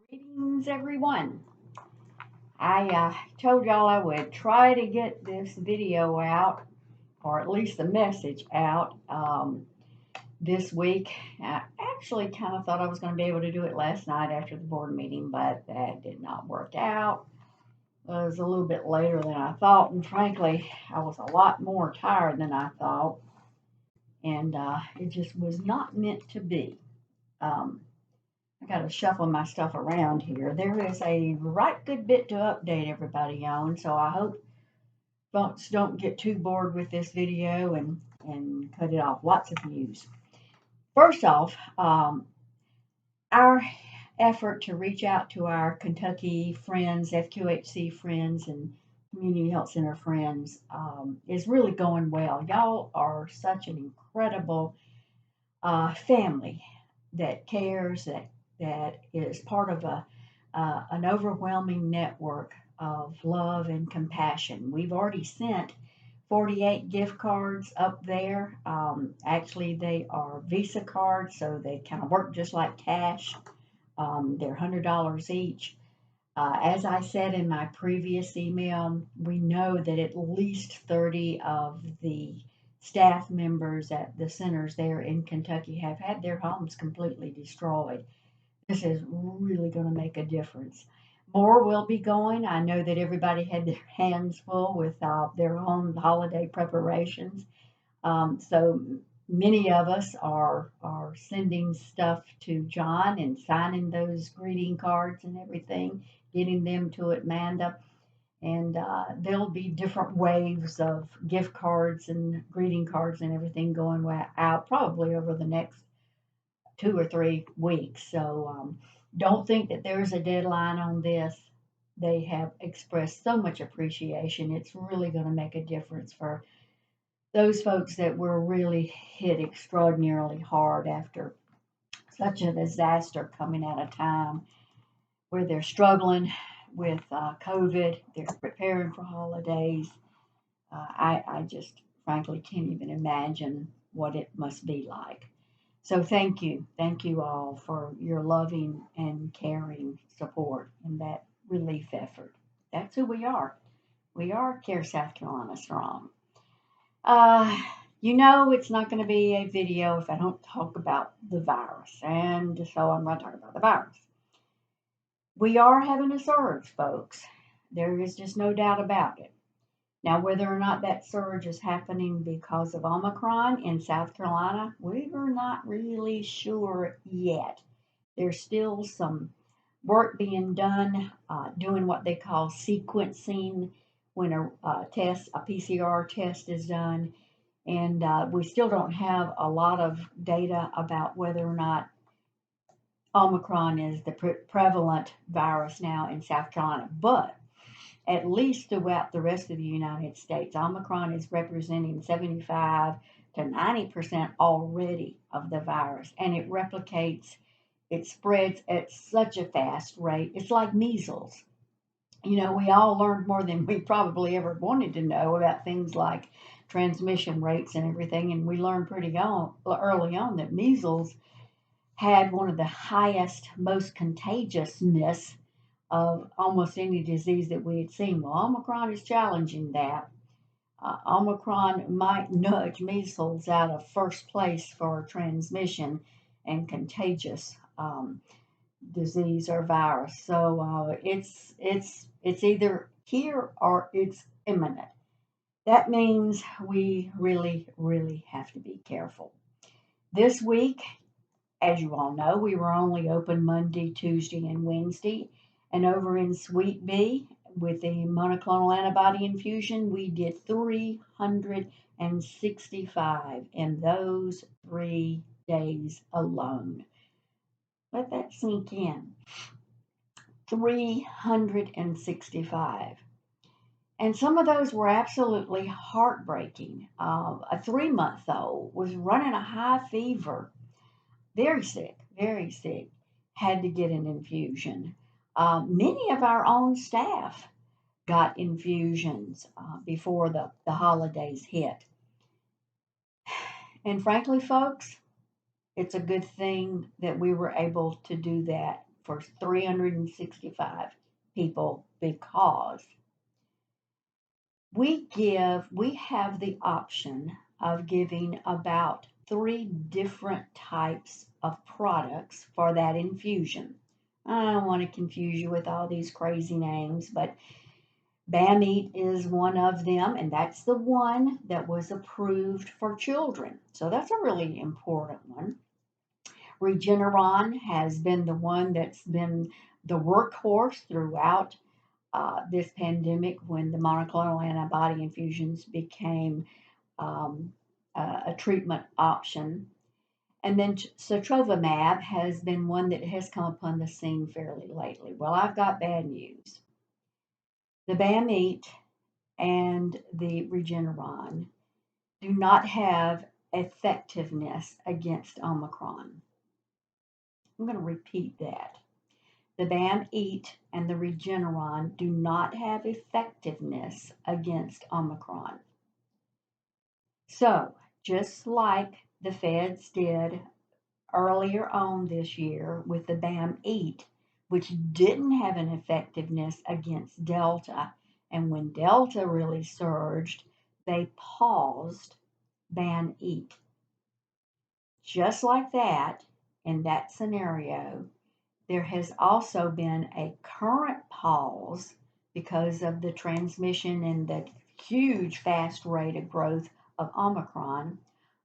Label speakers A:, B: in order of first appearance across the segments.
A: Greetings, everyone. I told y'all I would try to get this video out, or at least the message out, this week. I actually kind of thought I was going to be able to do it last night after the board meeting, but that did not work out. It was a little bit later than I thought, and frankly, I was a lot more tired than I thought, and it just was not meant to be. Um, I got to shuffle my stuff around here. There is a right good bit to update everybody on, so I hope folks don't get too bored with this video and cut it off. Lots of views. First off, our effort to reach out to our Kentucky friends, FQHC friends, and Community Health Center friends is really going well. Y'all are such an incredible family that cares, that is part of an overwhelming network of love and compassion. We've already sent 48 gift cards up there. Actually, they are Visa cards, so they kind of work just like cash. They're $100 each. As I said in my previous email, we know that at least 30 of the staff members at the centers there in Kentucky have had their homes completely destroyed. This is really going to make a difference. More will be going. I know that everybody had their hands full with their own holiday preparations. So many of us are sending stuff to John and signing those greeting cards and everything, getting them to Amanda. And there'll be different waves of gift cards and greeting cards and everything going out probably over the next 2 or 3 weeks. So don't think that there's a deadline on this. They have expressed so much appreciation. It's really going to make a difference for those folks that were really hit extraordinarily hard after such a disaster coming at a time where they're struggling with COVID, they're preparing for holidays. I just frankly can't even imagine what it must be like. So thank you. Thank you all for your loving and caring support in that relief effort. That's who we are. We are Care South Carolina Strong. Uh, it's not going to be a video if I don't talk about the virus. And so I'm going to talk about the virus. We are having a surge, folks. There is just no doubt about it. Now, whether or not that surge is happening because of Omicron in South Carolina, we're not really sure yet. There's still some work being done, doing what they call sequencing when a PCR test is done. And we still don't have a lot of data about whether or not Omicron is the prevalent virus now in South Carolina. But at least throughout the rest of the United States, Omicron is representing 75 to 90% already of the virus, and it replicates, it spreads at such a fast rate. It's like measles. We all learned more than we probably ever wanted to know about things like transmission rates and everything, and we learned early on that measles had one of the highest, most contagiousness of almost any disease that we had seen. Well, Omicron is challenging that. Omicron might nudge measles out of first place for transmission and contagious disease or virus. So it's either here or it's imminent. That means we really, really have to be careful. This week, as you all know, we were only open Monday, Tuesday, and Wednesday. And over in Suite B, with the monoclonal antibody infusion, we did 365 in those 3 days alone. Let that sink in. 365. And some of those were absolutely heartbreaking. A 3 month old was running a high fever, very sick, had to get an infusion. Many of our own staff got infusions before the holidays hit. And frankly, folks, it's a good thing that we were able to do that for 365 people because we have the option of giving about 3 different types of products for that infusion. I don't want to confuse you with all these crazy names, but Bamite is one of them, and that's the one that was approved for children. So that's a really important one. Regeneron has been the one that's been the workhorse throughout this pandemic when the monoclonal antibody infusions became um, a treatment option. And then sotrovimab has been one that has come upon the scene fairly lately. Well, I've got bad news. The Bamite and the Regeneron do not have effectiveness against Omicron. I'm going to repeat that. The Bam-Eat and the Regeneron do not have effectiveness against Omicron. So, just like the feds did earlier on this year with the Bam-Eat, which didn't have an effectiveness against Delta, and when Delta really surged, they paused Bam-Eat. Just like that, in that scenario, there has also been a current pause because of the transmission and the huge fast rate of growth of Omicron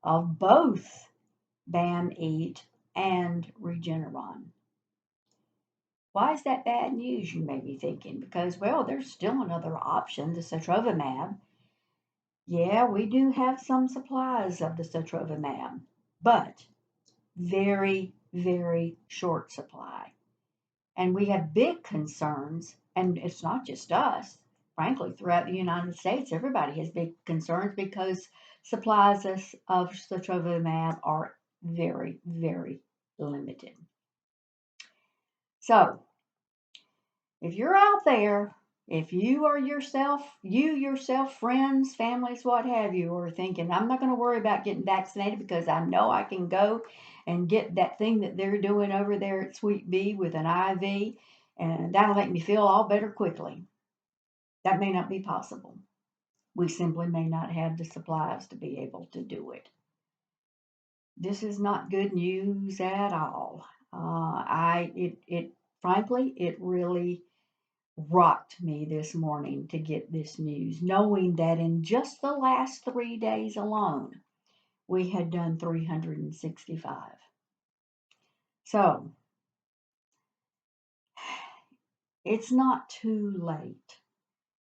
A: of both Bam-Eat and Regeneron. Why is that bad news, you may be thinking? Because, well, there's still another option, the sotrovimab. Yeah, we do have some supplies of the sotrovimab, but very, very short supply. And we have big concerns, and it's not just us. Frankly, throughout the United States, everybody has big concerns because supplies of sotrovimab are very, very limited. So, if you're out there, if you or yourself, friends, families, what have you, are thinking, I'm not going to worry about getting vaccinated because I know I can go and get that thing that they're doing over there at Sweet Bee with an IV, and that'll make me feel all better quickly. That may not be possible. We simply may not have the supplies to be able to do it. This is not good news at all. Frankly, it really rocked me this morning to get this news, knowing that in just the last 3 days alone, we had done 365. So it's not too late.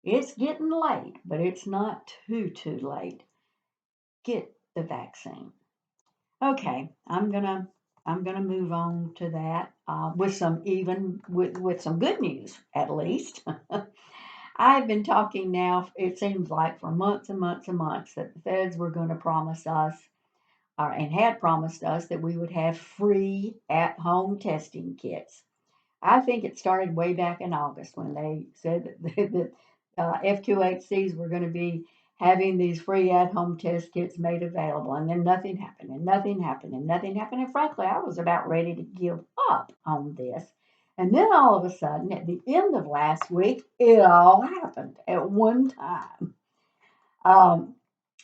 A: It's getting late, but it's not too late. Get the vaccine. Okay, I'm gonna move on to that with some good news at least. I've been talking now, it seems like for months and months and months, that the feds were going to promise us, and had promised us, that we would have free at home testing kits. I think it started way back in August when they said that FQHCs were going to be having these free at home test kits made available, and then nothing happened, and nothing happened, and nothing happened. And frankly, I was about ready to give up on this. And then all of a sudden, at the end of last week, it all happened at one time. Um,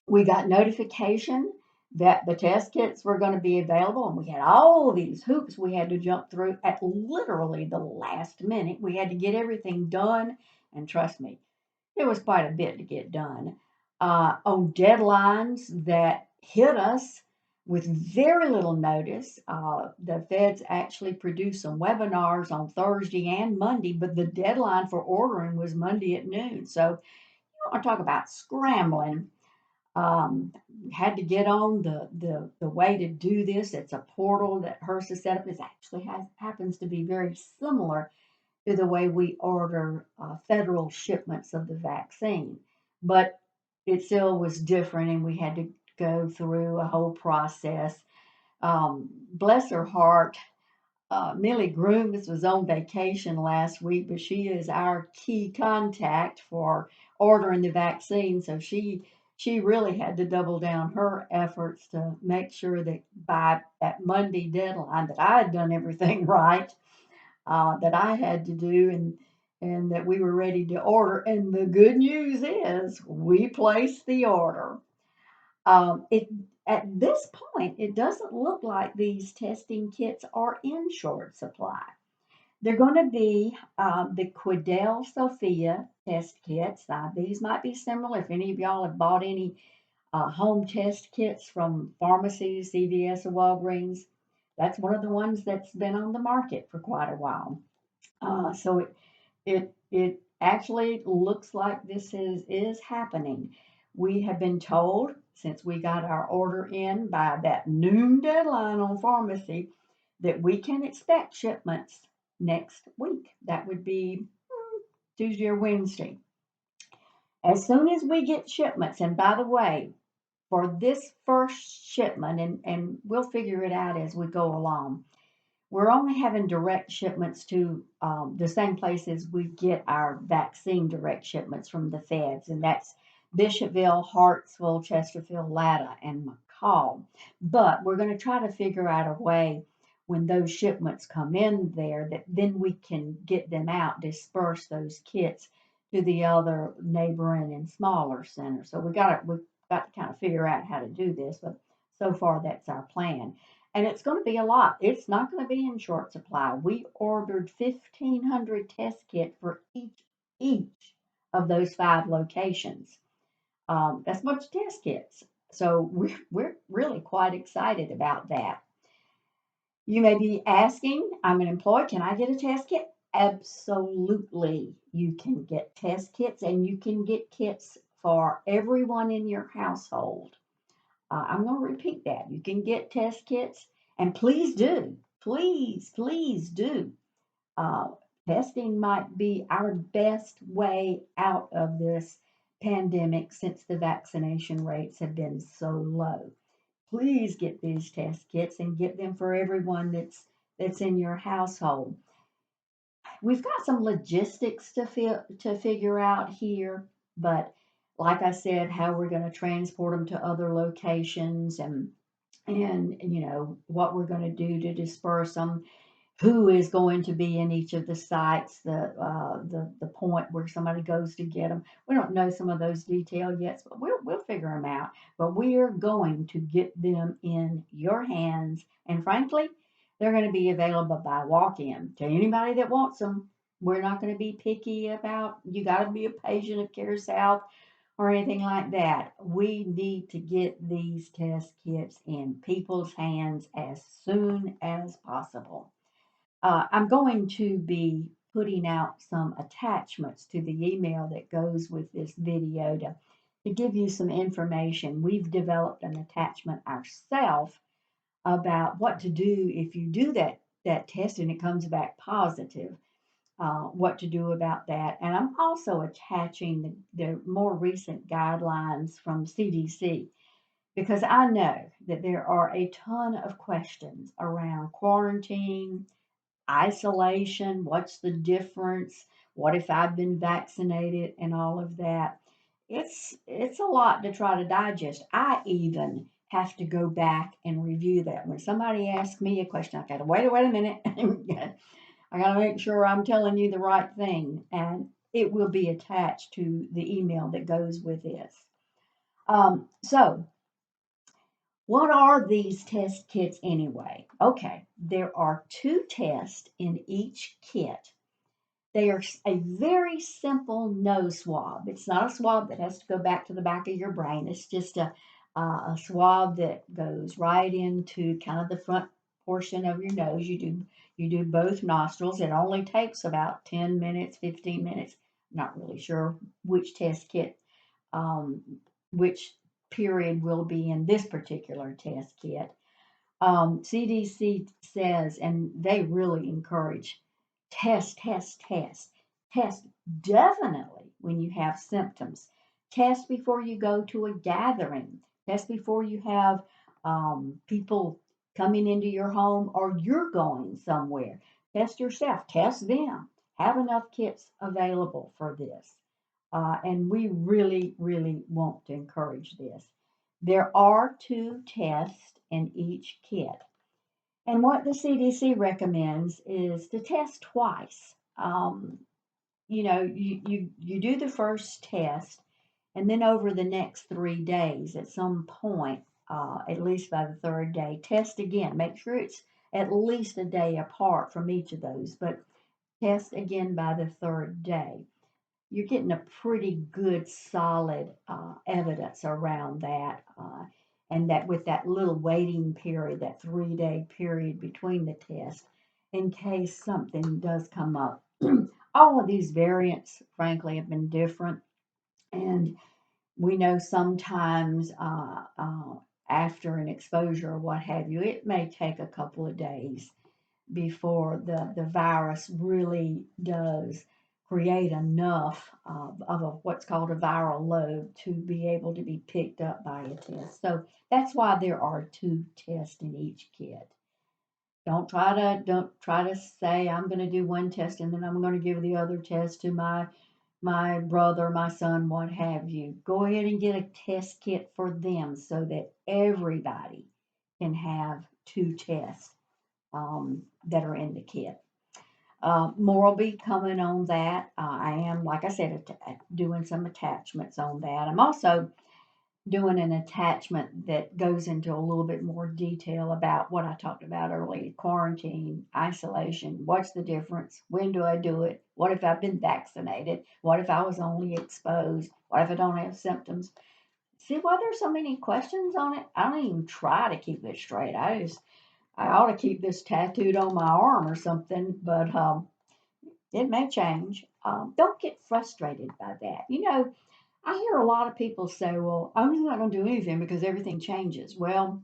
A: we got notification that the test kits were going to be available, and we had all these hoops we had to jump through at literally the last minute. We had to get everything done, and trust me, it was quite a bit to get done on deadlines that hit us with very little notice. The feds actually produced some webinars on Thursday and Monday, but the deadline for ordering was Monday at noon. So you want to talk about scrambling. Um, Had to get on the way to do this. It's a portal that HRSA set up. It actually happens to be very similar to the way we order federal shipments of the vaccine. But it still was different, and we had to go through a whole process. Bless her heart, Millie Grooms was on vacation last week, but she is our key contact for ordering the vaccine. So she really had to double down her efforts to make sure that by that Monday deadline that I had done everything right. that I had to do, and that we were ready to order. And the good news is we placed the order. It At this point, it doesn't look like these testing kits are in short supply. They're going to be the Quidel Sophia test kits. Now, these might be similar. If any of y'all have bought any home test kits from pharmacies, CVS, or Walgreens, that's one of the ones that's been on the market for quite a while. So it actually looks like this is happening. We have been told, since we got our order in by that noon deadline on pharmacy, that we can expect shipments next week. That would be Tuesday or Wednesday. As soon as we get shipments, and by the way, for this first shipment, and we'll figure it out as we go along, we're only having direct shipments to the same places we get our vaccine direct shipments from the feds, and that's Bishopville, Hartsville, Chesterfield, Latta, and McCall. But we're going to try to figure out a way when those shipments come in there that then we can get them out, disperse those kits to the other neighboring and smaller centers. So we've got to kind of figure out how to do this, but so far that's our plan. And it's going to be a lot. It's not going to be in short supply. We ordered 1,500 test kits for each of those 5 locations. That's much test kits. So we're really quite excited about that. You may be asking, I'm an employee, can I get a test kit? Absolutely. You can get test kits, and you can get kits for everyone in your household. I'm going to repeat that. You can get test kits, and please do. Uh, Testing might be our best way out of this pandemic since the vaccination rates have been so low. Please get these test kits and get them for everyone that's in your household. We've got some logistics to figure out here, but like I said, how we're going to transport them to other locations, and what we're going to do to disperse them, who is going to be in each of the sites, the point where somebody goes to get them. We don't know some of those details yet, but we'll figure them out. But we are going to get them in your hands, and frankly, they're going to be available by walk-in to anybody that wants them. We're not going to be picky about you got to be a patient of Care South or anything like that. We need to get these test kits in people's hands as soon as possible. I'm going to be putting out some attachments to the email that goes with this video to give you some information. We've developed an attachment ourselves about what to do if you do that test and it comes back positive. What to do about that. And I'm also attaching the more recent guidelines from CDC because I know that there are a ton of questions around quarantine, isolation, what's the difference, what if I've been vaccinated, and all of that. It's a lot to try to digest. I even have to go back and review that. When somebody asks me a question, I gotta wait a minute. I gotta make sure I'm telling you the right thing, and it will be attached to the email that goes with this. So what are these test kits anyway? Okay, there are 2 tests in each kit. They are a very simple nose swab. It's not a swab that has to go back to the back of your brain. It's just a swab that goes right into kind of the front portion of your nose. You do both nostrils. It only takes about 10 minutes, 15 minutes. Not really sure which test kit, um, which period will be in this particular test kit. CDC says, and they really encourage test, test, test. Test definitely when you have symptoms. Test before you go to a gathering. Test before you have people coming into your home or you're going somewhere. Test yourself. Test them. Have enough kits available for this. And we really, really want to encourage this. There are 2 tests in each kit. And what the CDC recommends is to test twice. You do the first test, and then over the next 3 days, at some point, at least by the third day, test again. Make sure it's at least a day apart from each of those, but test again by the third day. You're getting a pretty good, solid evidence around that. And that with that little waiting period, that 3 day period between the tests, in case something does come up. All of these variants, frankly, have been different. And we know sometimes after an exposure or what have you, it may take a couple of days before the virus really does create enough of what's called a viral load to be able to be picked up by a test. So that's why there are 2 tests in each kit. Don't try to say I'm going to do one test and then I'm going to give the other test to my brother, my son, what have you. Go ahead and get a test kit for them so that everybody can have 2 tests that are in the kit. More will be coming on that. I am, like I said, doing some attachments on that. I'm also doing an attachment that goes into a little bit more detail about what I talked about earlier: quarantine, isolation. What's the difference? When do I do it? What if I've been vaccinated? What if I was only exposed? What if I don't have symptoms? See why there's so many questions on it? I don't even try to keep it straight. I ought to keep this tattooed on my arm or something, but it may change. Don't get frustrated by that. I hear a lot of people say, well, I'm just not going to do anything because everything changes. Well,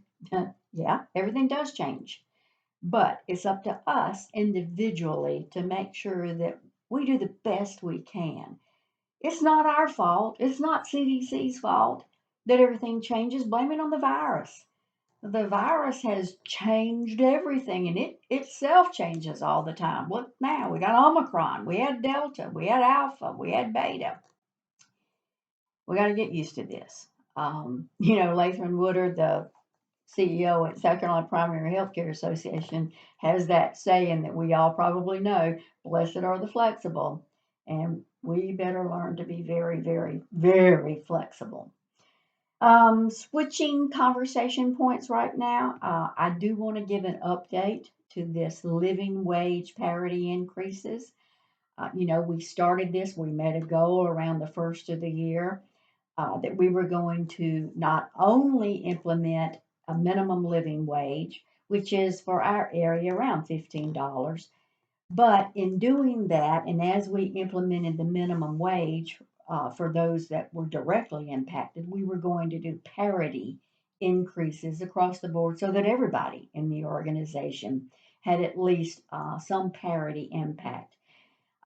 A: yeah, everything does change. But it's up to us individually to make sure that we do the best we can. It's not our fault. It's not CDC's fault that everything changes. Blame it on the virus. The virus has changed everything, and it itself changes all the time. Look now, we got Omicron, we had Delta, we had Alpha, we had Beta. We got to get used to this. Lathan Woodard, the CEO at South Carolina Primary Healthcare Association, has that saying that we all probably know: blessed are the flexible. And we better learn to be very, very, very flexible. Switching conversation points right now, I do want to give an update to this living wage parity increases. We started this, we made a goal around the first of the year that we were going to not only implement a minimum living wage, which is for our area around $15, but in doing that, and as we implemented the minimum wage for those that were directly impacted, we were going to do parity increases across the board so that everybody in the organization had at least some parity impact.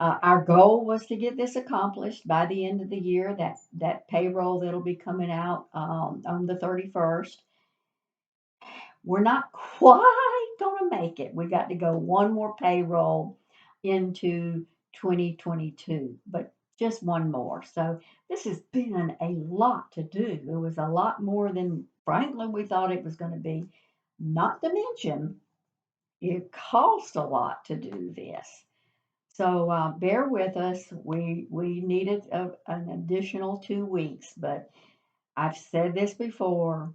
A: Our goal was to get this accomplished by the end of the year. That payroll that'll be coming out on the 31st. We're not quite going to make it. We got to go one more payroll into 2022, but just one more. So this has been a lot to do. It was a lot more than, frankly, we thought it was going to be. Not to mention, it costs a lot to do this. So bear with us. We needed an additional 2 weeks, but I've said this before,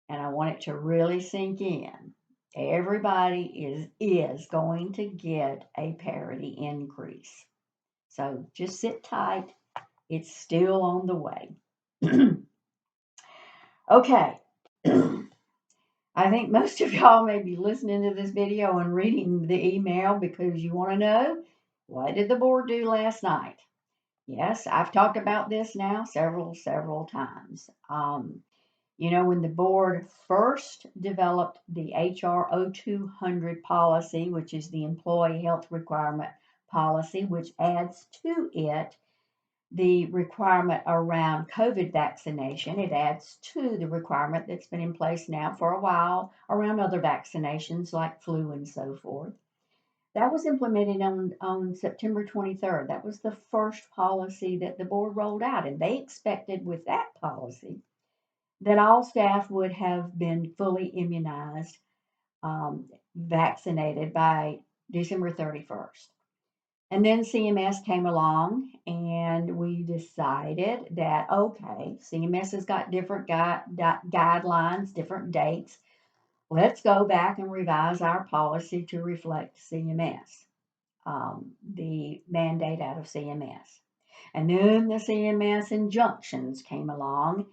A: and I want it to really sink in. Everybody is going to get a parity increase. So just sit tight. It's still on the way. Okay. I think most of y'all may be listening to this video and reading the email because you want to know, what did the board do last night? Yes, I've talked about this now several times. When the board first developed the HR 0200 policy, which is the employee health requirement policy, which adds to it the requirement around COVID vaccination. It adds to the requirement that's been in place now for a while around other vaccinations like flu and so forth. That was implemented on September 23rd. That was the first policy that the board rolled out, and they expected with that policy that all staff would have been fully immunized vaccinated by December 31st. And then CMS came along and we decided that, okay, CMS has got different guidelines, different dates. Let's go back and revise our policy to reflect CMS, the mandate out of CMS. And then the CMS injunctions came along,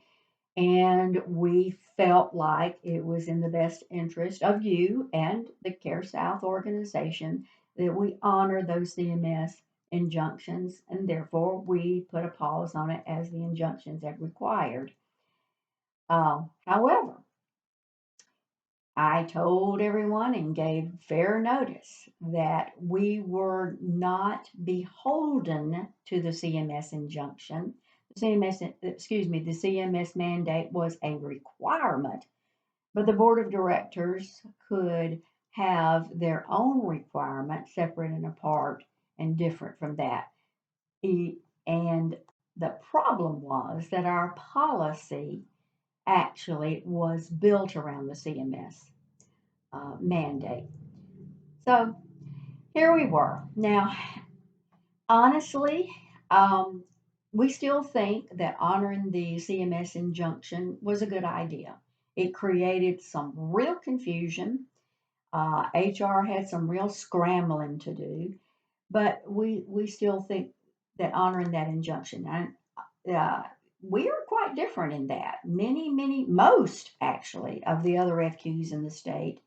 A: and we felt like it was in the best interest of you and the Care South organization that we honor those CMS injunctions, and therefore we put a pause on it as the injunctions had required. However, I told everyone and gave fair notice that we were not beholden to the CMS injunction. The CMS mandate was a requirement, but the board of directors could have their own requirement separate and apart and different from that. And the problem was that our policy actually was built around the CMS mandate. So here we were. Now, honestly, um, we still think that honoring the CMS injunction was a good idea. It created some real confusion. HR had some real scrambling to do, but we still think that honoring that injunction. We are quite different in that. Most actually, of the other FQs in the state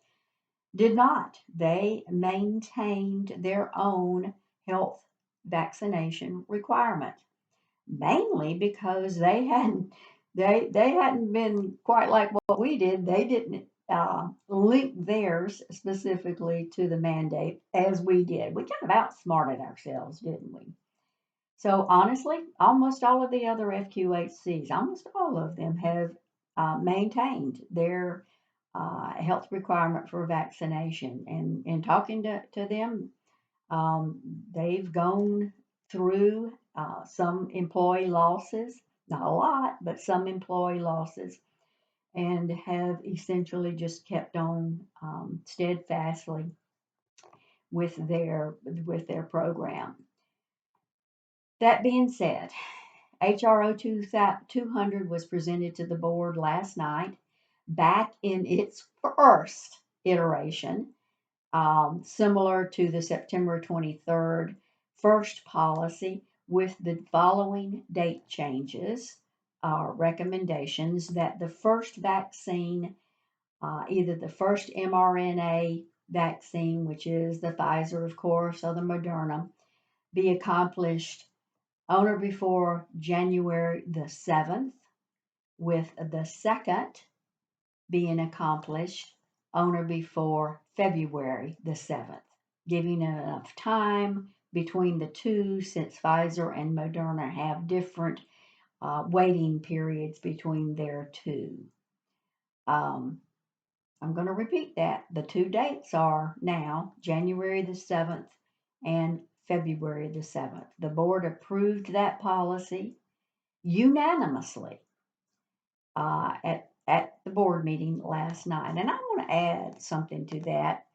A: did not. They maintained their own health vaccination requirement, mainly because they hadn't been quite like what we did. They didn't link theirs specifically to the mandate as we did. We kind of outsmarted ourselves, didn't we? So honestly, almost all of the other FQHCs, almost all of them have maintained their health requirement for vaccination. And in talking to them, they've gone through some employee losses, not a lot, but some employee losses, and have essentially just kept on steadfastly with their program. That being said, HRO 200 was presented to the board last night, back in its first iteration, similar to the September 23rd first policy, with the following date changes, recommendations that the first vaccine, either the first mRNA vaccine, which is the Pfizer, of course, or the Moderna, be accomplished on or before January the 7th, with the second being accomplished on or before February the 7th, giving enough time between the two since Pfizer and Moderna have different waiting periods between their two. I'm going to repeat that. The two dates are now January the 7th and February the 7th. The board approved that policy unanimously at the board meeting last night. And I want to add something to that.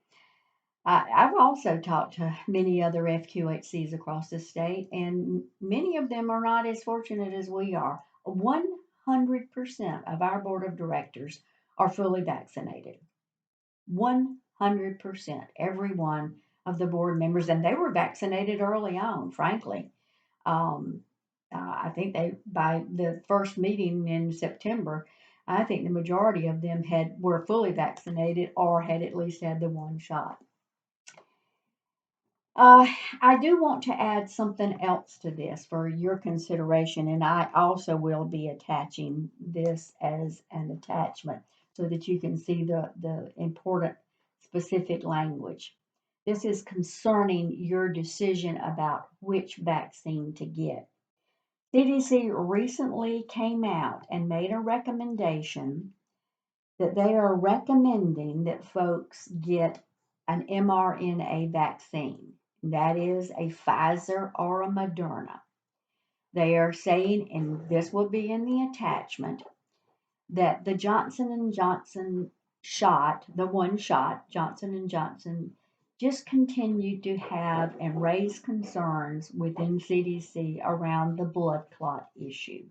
A: I've also talked to many other FQHCs across the state, and many of them are not as fortunate as we are. 100% of our board of directors are fully vaccinated. 100%, every one of the board members, and they were vaccinated early on, frankly. I think by the first meeting in September, I think the majority of them were fully vaccinated or had at least had the one shot. I do want to add something else to this for your consideration, and I also will be attaching this as an attachment so that you can see the important specific language. This is concerning your decision about which vaccine to get. CDC recently came out and made a recommendation that they are recommending that folks get an mRNA vaccine. That is a Pfizer or a Moderna. They are saying, and this will be in the attachment, that the Johnson & Johnson shot, the one shot, Johnson and Johnson, just continued to have and raise concerns within CDC around the blood clot issue.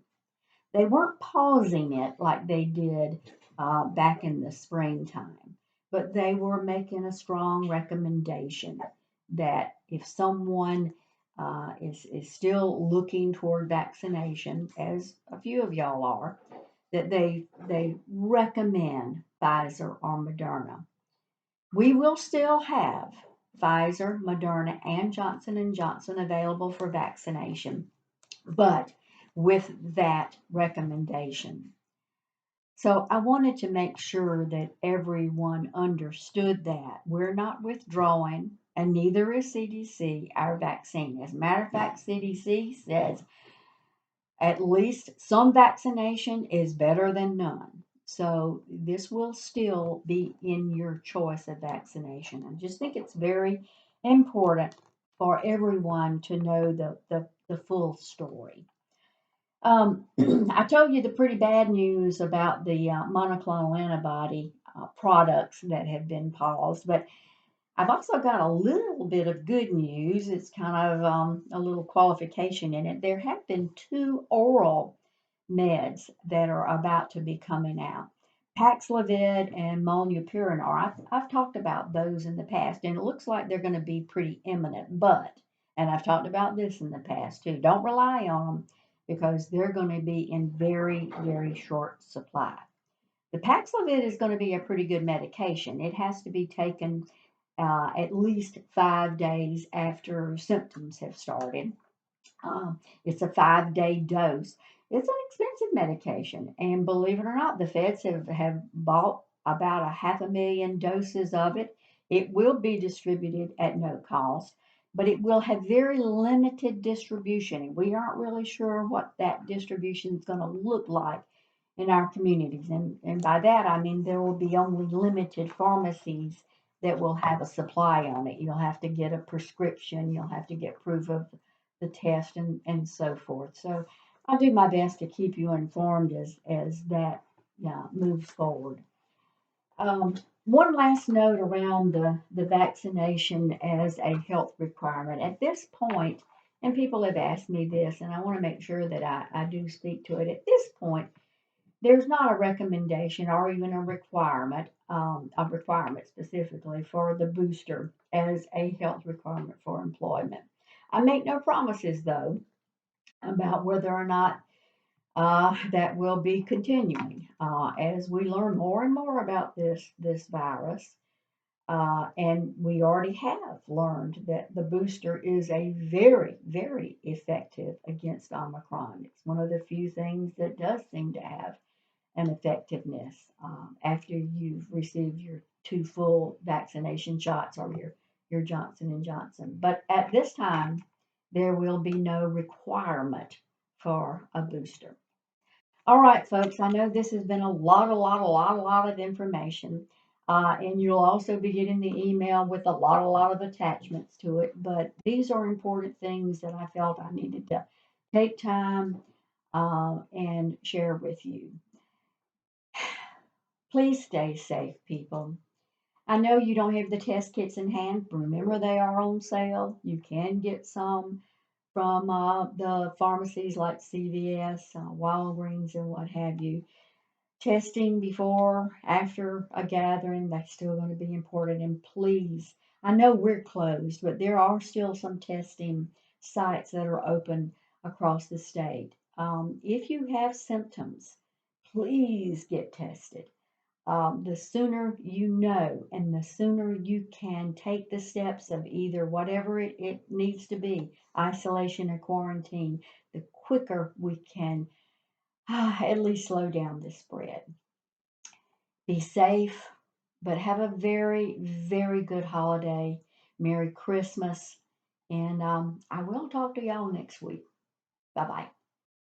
A: They weren't pausing it like they did back in the springtime, but they were making a strong recommendation that if someone is still looking toward vaccination, as a few of y'all are, that they recommend Pfizer or Moderna. We will still have Pfizer, Moderna, and Johnson and Johnson available for vaccination, but with that recommendation. So I wanted to make sure that everyone understood that we're not withdrawing, and neither is CDC, our vaccine. As a matter of fact, CDC says at least some vaccination is better than none. So this will still be in your choice of vaccination. I just think it's very important for everyone to know the full story. I told you the pretty bad news about the monoclonal antibody products that have been paused, but I've also got a little bit of good news. It's kind of a little qualification in it. There have been two oral meds that are about to be coming out. Paxlovid and Molnupiravir. I've talked about those in the past, and it looks like they're going to be pretty imminent. But, and I've talked about this in the past too, don't rely on them because they're going to be in very, very short supply. The Paxlovid is going to be a pretty good medication. It has to be taken at least 5 days after symptoms have started. It's a 5 day dose. It's an expensive medication, and believe it or not, the feds have bought about 500,000 doses of it. It will be distributed at no cost, but it will have very limited distribution, and we aren't really sure what that distribution is going to look like in our communities. And by that, I mean there will be only limited pharmacies that will have a supply on it. You'll have to get a prescription, you'll have to get proof of the test and so forth. So I'll do my best to keep you informed as that moves forward. One last note around the vaccination as a health requirement. At this point, and people have asked me this, and I want to make sure that I do speak to it. At this point, there's not a recommendation or even a requirement specifically for the booster as a health requirement for employment. I make no promises though about whether or not that will be continuing as we learn more and more about this virus. And we already have learned that the booster is a very, very effective against Omicron. It's one of the few things that does seem to have and effectiveness after you've received your two full vaccination shots or your Johnson and Johnson. But at this time, there will be no requirement for a booster. All right, folks, I know this has been a lot of information. And you'll also be getting the email with a lot of attachments to it. But these are important things that I felt I needed to take time and share with you. Please stay safe, people. I know you don't have the test kits in hand. Remember, they are on sale. You can get some from the pharmacies like CVS, Walgreens, and what have you. Testing before, after a gathering, that's still going to be important. And please, I know we're closed, but there are still some testing sites that are open across the state. If you have symptoms, please get tested. The sooner you know and the sooner you can take the steps of either whatever it needs to be, isolation or quarantine, the quicker we can at least slow down the spread. Be safe, but have a very, very good holiday. Merry Christmas. And I will talk to y'all next week. Bye bye.